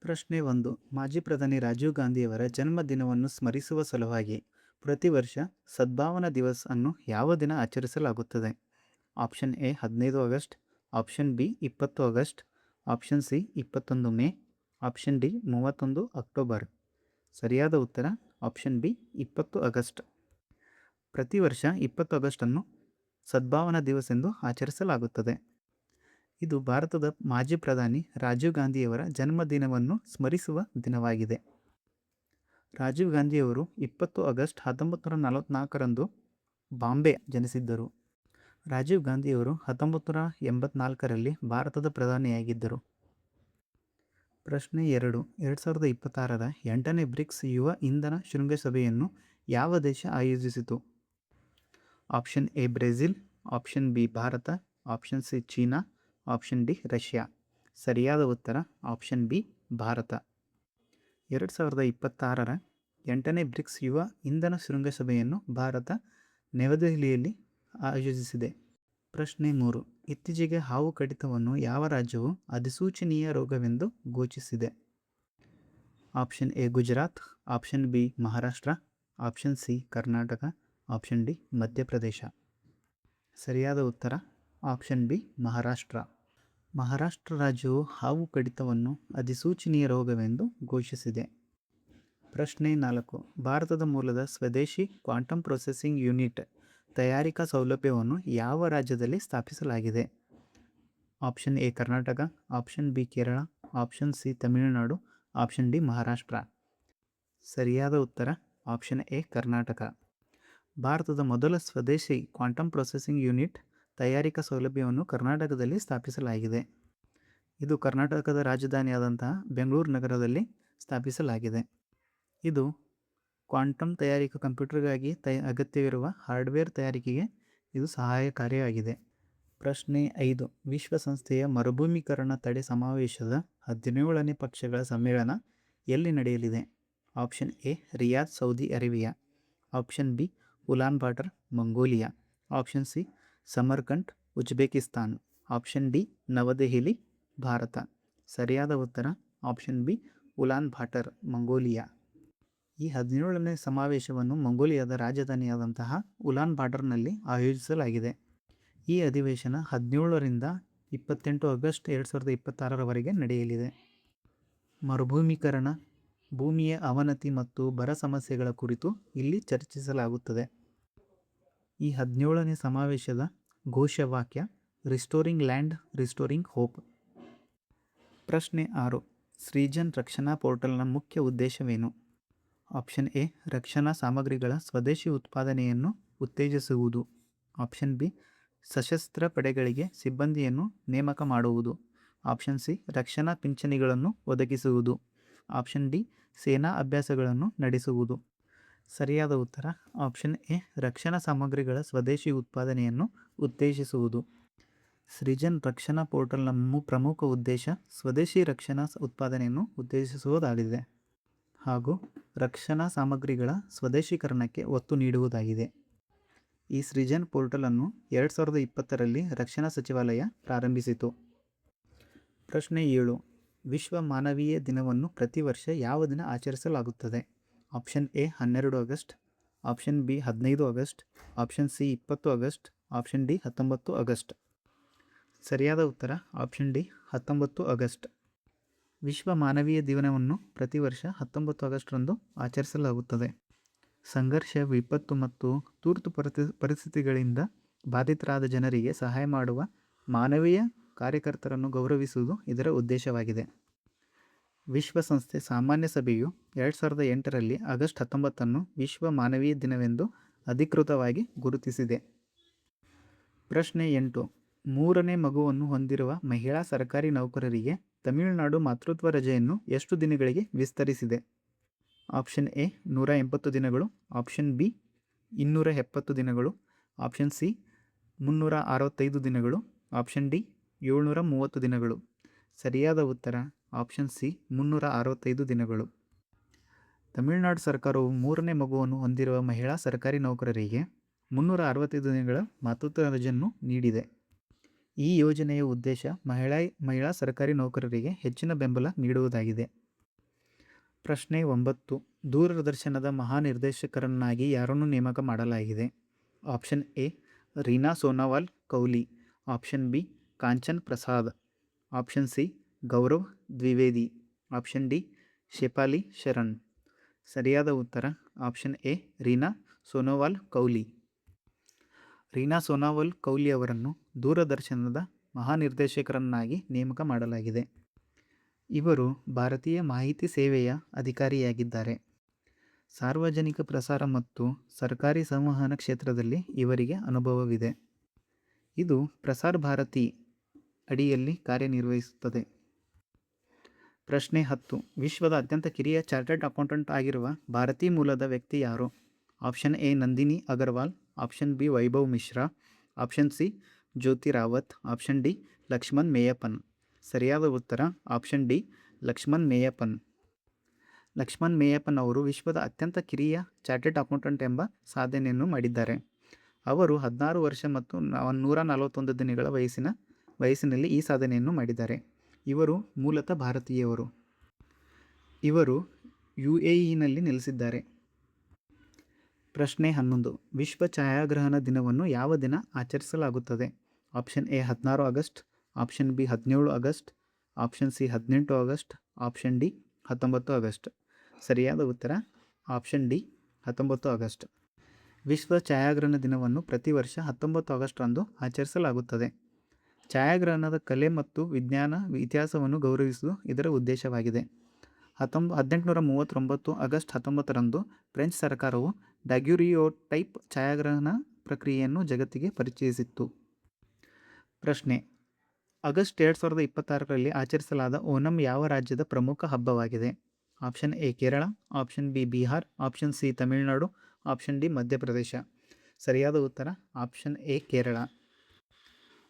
ಪ್ರಶ್ನೆ 1. ಮಾಜಿ ಪ್ರಧಾನಿ ರಾಜೀವ್ ಗಾಂಧಿಯವರ ಜನ್ಮದಿನವನ್ನು ಸ್ಮರಿಸುವ ಸಲುವಾಗಿ ಪ್ರತಿ ವರ್ಷ ಸದ್ಭಾವನಾ ದಿವಸ್ ಅನ್ನು ಯಾವ ದಿನ ಆಚರಿಸಲಾಗುತ್ತದೆ? Option A 15 August, option B 20 August, option C 21 May, option D 31 October. ಸರಿಯಾದ ಉತ್ತರ ಆಪ್ಷನ್ ಬಿ 20 ಆಗಸ್ಟ್. ಪ್ರತಿ ವರ್ಷ 20 ಆಗಸ್ಟ್ ಅನ್ನು ಸದ್ಭಾವನಾ ದಿವಸ್ ಎಂದು ಆಚರಿಸಲಾಗುತ್ತದೆ. ಇದು ಭಾರತದ ಮಾಜಿ ಪ್ರಧಾನಿ ರಾಜೀವ್ ಗಾಂಧಿಯವರ ಜನ್ಮದಿನವನ್ನು ಸ್ಮರಿಸುವ ದಿನವಾಗಿದೆ. ರಾಜೀವ್ ಗಾಂಧಿಯವರು 20 ಆಗಸ್ಟ್ 1944ರಂದು ಬಾಂಬೆ ಜನಿಸಿದ್ದರು. ರಾಜೀವ್ ಗಾಂಧಿಯವರು 1984ರಲ್ಲಿ ಭಾರತದ ಪ್ರಧಾನಿಯಾಗಿದ್ದರು. ಪ್ರಶ್ನೆ 2. 2026ರ 8ನೇ ಬ್ರಿಕ್ಸ್ ಯುವ ಇಂಧನ ಶೃಂಗಸಭೆಯನ್ನು ಯಾವ ದೇಶ ಆಯೋಜಿಸಿತು? Option A Brazil, option B Bharat, option C China, option D Russia. ಸರಿಯಾದ ಉತ್ತರ ಆಪ್ಷನ್ ಬಿ ಭಾರತ. 2026ರ 8ನೇ ಬ್ರಿಕ್ಸ್ ಯುವ ಇಂಧನ ಶೃಂಗಸಭೆಯನ್ನು ಭಾರತ ನವದೆಹಲಿಯಲ್ಲಿ ಆಯೋಜಿಸಿದೆ. ಪ್ರಶ್ನೆ 3. ಇತ್ತೀಚೆಗೆ ಹಾವು ಕಡಿತವನ್ನು ಯಾವ ರಾಜ್ಯವು ಅಧಿಸೂಚನೀಯ ರೋಗವೆಂದು ಘೋಷಿಸಿದೆ? Option A Gujarat, option B Maharashtra, option C Karnataka, option D Madhya Pradesh. ಸರಿಯಾದ ಉತ್ತರ ಆಪ್ಷನ್ ಬಿ ಮಹಾರಾಷ್ಟ್ರ. ಮಹಾರಾಷ್ಟ್ರ ರಾಜ್ಯವು ಹಾವು ಕಡಿತವನ್ನು ಅಧಿಸೂಚನೀಯ ರೋಗವೆಂದು ಘೋಷಿಸಿದೆ. ಪ್ರಶ್ನೆ 4. ಭಾರತದ ಮೂಲದ ಸ್ವದೇಶಿ ಕ್ವಾಂಟಮ್ ಪ್ರೊಸೆಸಿಂಗ್ ಯೂನಿಟ್ ತಯಾರಿಕಾ ಸೌಲಭ್ಯವನ್ನು ಯಾವ ರಾಜ್ಯದಲ್ಲಿ ಸ್ಥಾಪಿಸಲಾಗಿದೆ? Option A Karnataka, option B Kerala, option C Tamil Nadu, option D Maharashtra. ಸರಿಯಾದ ಉತ್ತರ ಆಪ್ಷನ್ ಎ ಕರ್ನಾಟಕ. ಭಾರತದ ಮೊದಲ ಸ್ವದೇಶಿ ಕ್ವಾಂಟಮ್ ಪ್ರೊಸೆಸಿಂಗ್ ಯೂನಿಟ್ ತಯಾರಿಕಾ ಸೌಲಭ್ಯವನ್ನು ಕರ್ನಾಟಕದಲ್ಲಿ ಸ್ಥಾಪಿಸಲಾಗಿದೆ. ಇದು ಕರ್ನಾಟಕದ ರಾಜಧಾನಿಯಾದಂತಹ ಬೆಂಗಳೂರು ನಗರದಲ್ಲಿ ಸ್ಥಾಪಿಸಲಾಗಿದೆ. ಇದು ಕ್ವಾಂಟಮ್ ತಯಾರಿಕಾ ಕಂಪ್ಯೂಟರ್ಗಾಗಿ ಅಗತ್ಯವಿರುವ ಹಾರ್ಡ್ವೇರ್ ತಯಾರಿಕೆಗೆ ಇದು ಸಹಾಯಕಾರಿಯಾಗಿದೆ. ಪ್ರಶ್ನೆ 5. ವಿಶ್ವಸಂಸ್ಥೆಯ ಮರುಭೂಮೀಕರಣ ತಡೆ ಸಮಾವೇಶದ 17ನೇ ಪಕ್ಷಗಳ ಸಮ್ಮೇಳನ ಎಲ್ಲಿ ನಡೆಯಲಿದೆ? Option A Riyadh, Saudi Arabia, option B Ulaanbaatar, Mongolia, option C Samarkand, Uzbekistan, option D Navadehali, Bharat. ಸರಿಯಾದ ಉತ್ತರ option B Ulaanbaatar, Mongolia. ಈ 17ನೇ ಸಮಾವೇಶವನ್ನು ಮಂಗೋಲಿಯಾದ ರಾಜಧಾನಿಯಾದಂತಹ ಉಲಾನ್ ಬಾಟರ್ನಲ್ಲಿ ಆಯೋಜಿಸಲಾಗಿದೆ. ಈ ಅಧಿವೇಶನ 17ರಿಂದ 28 ಆಗಸ್ಟ್ 2026ರವರೆಗೆ ನಡೆಯಲಿದೆ. ಮರುಭೂಮೀಕರಣ, ಭೂಮಿಯ ಅವನತಿ ಮತ್ತು ಬರ ಸಮಸ್ಯೆಗಳ ಕುರಿತು ಇಲ್ಲಿ ಚರ್ಚಿಸಲಾಗುತ್ತದೆ. ಈ 17ನೇ ಸಮಾವೇಶದ ಘೋಷವಾಕ್ಯ ರಿಸ್ಟೋರಿಂಗ್ ಲ್ಯಾಂಡ್, ರಿಸ್ಟೋರಿಂಗ್ ಹೋಪ್. ಪ್ರಶ್ನೆ 6. ಸೃಜನ್ ರಕ್ಷಣಾ ಪೋರ್ಟಲ್ನ ಮುಖ್ಯ ಉದ್ದೇಶವೇನು? ಆಪ್ಷನ್ ಎ ರಕ್ಷಣಾ ಸಾಮಗ್ರಿಗಳ ಸ್ವದೇಶಿ ಉತ್ಪಾದನೆಯನ್ನು ಉತ್ತೇಜಿಸುವುದು, ಆಪ್ಷನ್ ಬಿ ಸಶಸ್ತ್ರ ಪಡೆಗಳಿಗೆ ಸಿಬ್ಬಂದಿಯನ್ನು ನೇಮಕ ಮಾಡುವುದು, ಆಪ್ಷನ್ ಸಿ ರಕ್ಷಣಾ ಪಿಂಚಣಿಗಳನ್ನು ಒದಗಿಸುವುದು, ಆಪ್ಷನ್ ಡಿ ಸೇನಾ ಅಭ್ಯಾಸಗಳನ್ನು ನಡೆಸುವುದು. ಸರಿಯಾದ ಉತ್ತರ ಆಪ್ಷನ್ ಎ ರಕ್ಷಣಾ ಸಾಮಗ್ರಿಗಳ ಸ್ವದೇಶಿ ಉತ್ಪಾದನೆಯನ್ನು ಉತ್ತೇಜಿಸುವುದು. ಸೃಜನ್ ರಕ್ಷಣಾ ಪೋರ್ಟಲ್ನ ಪ್ರಮುಖ ಉದ್ದೇಶ ಸ್ವದೇಶಿ ರಕ್ಷಣಾ ಉತ್ಪಾದನೆಯನ್ನು ಉತ್ತೇಜಿಸುವುದಾಗಿದೆ ಹಾಗೂ ರಕ್ಷಣಾ ಸಾಮಗ್ರಿಗಳ ಸ್ವದೇಶೀಕರಣಕ್ಕೆ ಒತ್ತು ನೀಡುವುದಾಗಿದೆ. ಈ ಸೃಜನ್ ಪೋರ್ಟಲ್ ಅನ್ನು 2020ರಲ್ಲಿ ರಕ್ಷಣಾ ಸಚಿವಾಲಯ ಪ್ರಾರಂಭಿಸಿತು. ಪ್ರಶ್ನೆ 7. ವಿಶ್ವ ಮಾನವೀಯ ದಿನವನ್ನು ಪ್ರತಿ ವರ್ಷ ಯಾವ ದಿನ ಆಚರಿಸಲಾಗುತ್ತದೆ? Option A 12 August, option B 15 August, option C 20 August, option D 19 August. ಸರಿಯಾದ ಉತ್ತರ ಆಪ್ಷನ್ ಡಿ 19 ಆಗಸ್ಟ್. ವಿಶ್ವ ಮಾನವೀಯ ದಿನವನ್ನು ಪ್ರತಿ ವರ್ಷ 19 ಆಗಸ್ಟ್ರಂದು ಆಚರಿಸಲಾಗುತ್ತದೆ. ಸಂಘರ್ಷ, ವಿಪತ್ತು ಮತ್ತು ತುರ್ತು ಪರಿಸ್ಥಿತಿಗಳಿಂದ ಬಾಧಿತರಾದ ಜನರಿಗೆ ಸಹಾಯ ಮಾಡುವ ಮಾನವೀಯ ಕಾರ್ಯಕರ್ತರನ್ನು ಗೌರವಿಸುವುದು ಇದರ ಉದ್ದೇಶವಾಗಿದೆ. ವಿಶ್ವಸಂಸ್ಥೆ ಸಾಮಾನ್ಯ ಸಭೆಯು 2008ರಲ್ಲಿ ಆಗಸ್ಟ್ 19ಅನ್ನು ವಿಶ್ವ ಮಾನವೀಯ ದಿನವೆಂದು ಅಧಿಕೃತವಾಗಿ ಗುರುತಿಸಿದೆ. ಪ್ರಶ್ನೆ 8. 3ನೇ ಮಗುವನ್ನು ಹೊಂದಿರುವ ಮಹಿಳಾ ಸರ್ಕಾರಿ ನೌಕರರಿಗೆ ತಮಿಳುನಾಡು ಮಾತೃತ್ವ ರಜೆಯನ್ನು ಎಷ್ಟು ದಿನಗಳಿಗೆ ವಿಸ್ತರಿಸಿದೆ? ಆಪ್ಷನ್ ಎ 180 ದಿನಗಳು, ಆಪ್ಷನ್ ಬಿ 270 ದಿನಗಳು, ಆಪ್ಷನ್ ಸಿ 365 ದಿನಗಳು, ಆಪ್ಷನ್ ಡಿ 730 ದಿನಗಳು. ಸರಿಯಾದ ಉತ್ತರ ಆಪ್ಷನ್ ಸಿ 365 ದಿನಗಳು. ತಮಿಳುನಾಡು ಸರ್ಕಾರವು 3ನೇ ಮಗುವನ್ನು ಹೊಂದಿರುವ ಮಹಿಳಾ ಸರ್ಕಾರಿ ನೌಕರರಿಗೆ 365 ದಿನಗಳ ಮಾತೃತ್ವ ರಜೆಯನ್ನು ನೀಡಿದೆ. ಈ ಯೋಜನೆಯ ಉದ್ದೇಶ ಮಹಿಳಾ ಸರ್ಕಾರಿ ನೌಕರರಿಗೆ ಹೆಚ್ಚಿನ ಬೆಂಬಲ ನೀಡುವುದಾಗಿದೆ. ಪ್ರಶ್ನೆ 9. ದೂರದರ್ಶನದ ಮಹಾನಿರ್ದೇಶಕರನ್ನಾಗಿ ಯಾರನ್ನು ನೇಮಕ ಮಾಡಲಾಗಿದೆ? Option A Reena Sonowal Kouli, option B Kanchan Prasad, option C Gaurav Dwivedi, option D Shefali Sharan. ಸರಿಯಾದ ಉತ್ತರ ಆಪ್ಷನ್ ಎ ರೀನಾ ಸೋನೋವಾಲ್ ಕೌಲಿ. ರೀನಾ ಸೋನೋವಾಲ್ ಕೌಲಿ ಅವರನ್ನು ದೂರದರ್ಶನದ ಮಹಾನಿರ್ದೇಶಕರನ್ನಾಗಿ ನೇಮಕ ಮಾಡಲಾಗಿದೆ. ಇವರು ಭಾರತೀಯ ಮಾಹಿತಿ ಸೇವೆಯ ಅಧಿಕಾರಿಯಾಗಿದ್ದಾರೆ. ಸಾರ್ವಜನಿಕ ಪ್ರಸಾರ ಮತ್ತು ಸರ್ಕಾರಿ ಸಂವಹನ ಕ್ಷೇತ್ರದಲ್ಲಿ ಇವರಿಗೆ ಅನುಭವವಿದೆ. ಇದು ಪ್ರಸಾರ್ ಭಾರತಿ ಅಡಿಯಲ್ಲಿ ಕಾರ್ಯನಿರ್ವಹಿಸುತ್ತದೆ. ಪ್ರಶ್ನೆ 10. ವಿಶ್ವದ ಅತ್ಯಂತ ಕಿರಿಯ ಚಾರ್ಟರ್ಡ್ ಅಕೌಂಟೆಂಟ್ ಆಗಿರುವ ಭಾರತೀಯ ಮೂಲದ ವ್ಯಕ್ತಿ ಯಾರು? Option A Nandini Agarwal, option B Vaibhav Mishra, option C Jyoti Rawat, option D Laxman Meyappan. ಸರಿಯಾದ ಉತ್ತರ ಆಪ್ಷನ್ ಡಿ ಲಕ್ಷ್ಮಣ್ ಮೇಯಪನ್. ಲಕ್ಷ್ಮಣ್ ಮೇಯಪನ್ ಅವರು ವಿಶ್ವದ ಅತ್ಯಂತ ಕಿರಿಯ ಚಾರ್ಟರ್ಡ್ ಅಕೌಂಟೆಂಟ್ ಎಂಬ ಸಾಧನೆಯನ್ನು ಮಾಡಿದ್ದಾರೆ. ಅವರು 16 ವರ್ಷ ಮತ್ತು 141 ದಿನಗಳ ವಯಸ್ಸಿನಲ್ಲಿ ಈ ಸಾಧನೆಯನ್ನು ಮಾಡಿದ್ದಾರೆ. ಇವರು ಮೂಲತಃ ಭಾರತೀಯರು. ಇವರು UAEನಲ್ಲಿ ನೆಲೆಸಿದ್ದಾರೆ. ಪ್ರಶ್ನೆ 11. ವಿಶ್ವ ಛಾಯಾಗ್ರಹಣ ದಿನವನ್ನು ಯಾವ ದಿನ ಆಚರಿಸಲಾಗುತ್ತದೆ? Option A 16 August, option B 17 August, option C 18 August, option D 19 August. ಸರಿಯಾದ ಉತ್ತರ ಆಪ್ಷನ್ ಡಿ 19 ಆಗಸ್ಟ್. ವಿಶ್ವ ಛಾಯಾಗ್ರಹಣ ದಿನವನ್ನು ಪ್ರತಿ ವರ್ಷ 19 ಆಗಸ್ಟ್ ರಂದು ಆಚರಿಸಲಾಗುತ್ತದೆ. ಛಾಯಾಗ್ರಹಣದ ಕಲೆ ಮತ್ತು ವಿಜ್ಞಾನ ಇತಿಹಾಸವನ್ನು ಗೌರವಿಸುವುದು ಇದರ ಉದ್ದೇಶವಾಗಿದೆ. 1839 ಆಗಸ್ಟ್ 19 ರಂದು ಫ್ರೆಂಚ್ ಸರ್ಕಾರವು ಡಾಗ್ಯುರಿಯೋಟೈಪ್ ಛಾಯಾಗ್ರಹಣ ಪ್ರಕ್ರಿಯೆಯನ್ನು ಜಗತ್ತಿಗೆ ಪರಿಚಯಿಸಿತ್ತು. ಪ್ರಶ್ನೆ: ಆಗಸ್ಟ್ 2026ರಲ್ಲಿ ಆಚರಿಸಲಾದ ಓಣಂ ಯಾವ ರಾಜ್ಯದ ಪ್ರಮುಖ ಹಬ್ಬವಾಗಿದೆ? Option A Kerala, option B Bihar, option C Tamil Nadu, option D Madhya Pradesh. ಸರಿಯಾದ ಉತ್ತರ ಆಪ್ಷನ್ ಎ ಕೇರಳ.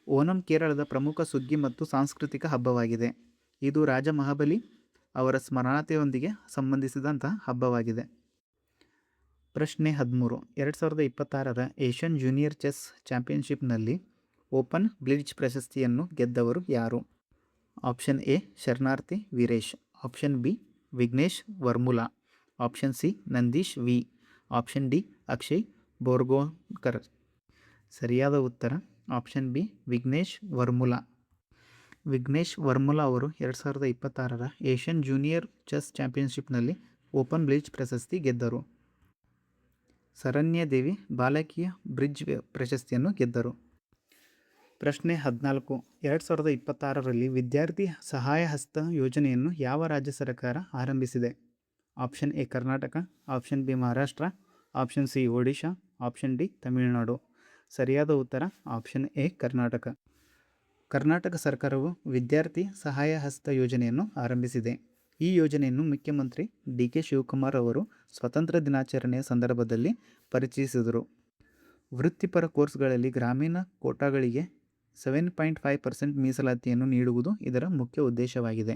ಓಣಂ ಕೇರಳದ ಪ್ರಮುಖ ಸುಗ್ಗಿ ಮತ್ತು ಸಾಂಸ್ಕೃತಿಕ ಹಬ್ಬವಾಗಿದೆ. ಇದು ರಾಜ ಮಹಾಬಲಿ ಅವರ ಸ್ಮರಣಾರ್ಥದೊಂದಿಗೆ ಸಂಬಂಧಿಸಿದಂತಹ ಹಬ್ಬವಾಗಿದೆ. ಪ್ರಶ್ನೆ 13. 2026ರ ಏಷ್ಯನ್ ಜೂನಿಯರ್ ಚೆಸ್ ಚಾಂಪಿಯನ್ಶಿಪ್ನಲ್ಲಿ ಓಪನ್ ಬ್ಲಿಟ್ಜ್ ಪ್ರಶಸ್ತಿಯನ್ನು ಗೆದ್ದವರು ಯಾರು? Option A Sharanarthi Veeresh, option B Vignesh Varmula, option C Nandeesh V, option D Akshay Borgonkar. ಸರಿಯಾದ ಉತ್ತರ ಆಪ್ಷನ್ ಬಿ ವಿಘ್ನೇಶ್ ವರ್ಮುಲಾ. ವಿಘ್ನೇಶ್ ವರ್ಮುಲಾ ಅವರು 2026ರ ಏಷ್ಯನ್ ಜೂನಿಯರ್ ಚೆಸ್ ಚಾಂಪಿಯನ್ಶಿಪ್ನಲ್ಲಿ ಓಪನ್ ಬ್ಲಿಟ್ಜ್ ಪ್ರಶಸ್ತಿ ಗೆದ್ದರು. ಶರಣ್ಯ ದೇವಿ ಬಾಲಕಿಯ ಬ್ರಿಡ್ಜ್ ಪ್ರಶಸ್ತಿಯನ್ನು ಗೆದ್ದರು. ಪ್ರಶ್ನೆ 14. 2026ರಲ್ಲಿ ವಿದ್ಯಾರ್ಥಿ ಸಹಾಯ ಹಸ್ತ ಯೋಜನೆಯನ್ನು ಯಾವ ರಾಜ್ಯ ಸರ್ಕಾರ ಆರಂಭಿಸಿದೆ? Option A Karnataka, option B Maharashtra, option C Odisha, option D Tamil Nadu. ಸರಿಯಾದ ಉತ್ತರ ಆಪ್ಷನ್ ಎ ಕರ್ನಾಟಕ. ಕರ್ನಾಟಕ ಸರ್ಕಾರವು ವಿದ್ಯಾರ್ಥಿ ಸಹಾಯ ಹಸ್ತ ಯೋಜನೆಯನ್ನು ಆರಂಭಿಸಿದೆ. ಈ ಯೋಜನೆಯನ್ನು ಮುಖ್ಯಮಂತ್ರಿ DK ಶಿವಕುಮಾರ್ ಅವರು ಸ್ವಾತಂತ್ರ್ಯ ದಿನಾಚರಣೆಯ ಸಂದರ್ಭದಲ್ಲಿ ಪರಿಚಯಿಸಿದರು. ವೃತ್ತಿಪರ ಕೋರ್ಸ್ಗಳಲ್ಲಿ ಗ್ರಾಮೀಣ ಕೋಟಾಗಳಿಗೆ 7.5% ಮೀಸಲಾತಿಯನ್ನು ನೀಡುವುದು ಇದರ ಮುಖ್ಯ ಉದ್ದೇಶವಾಗಿದೆ.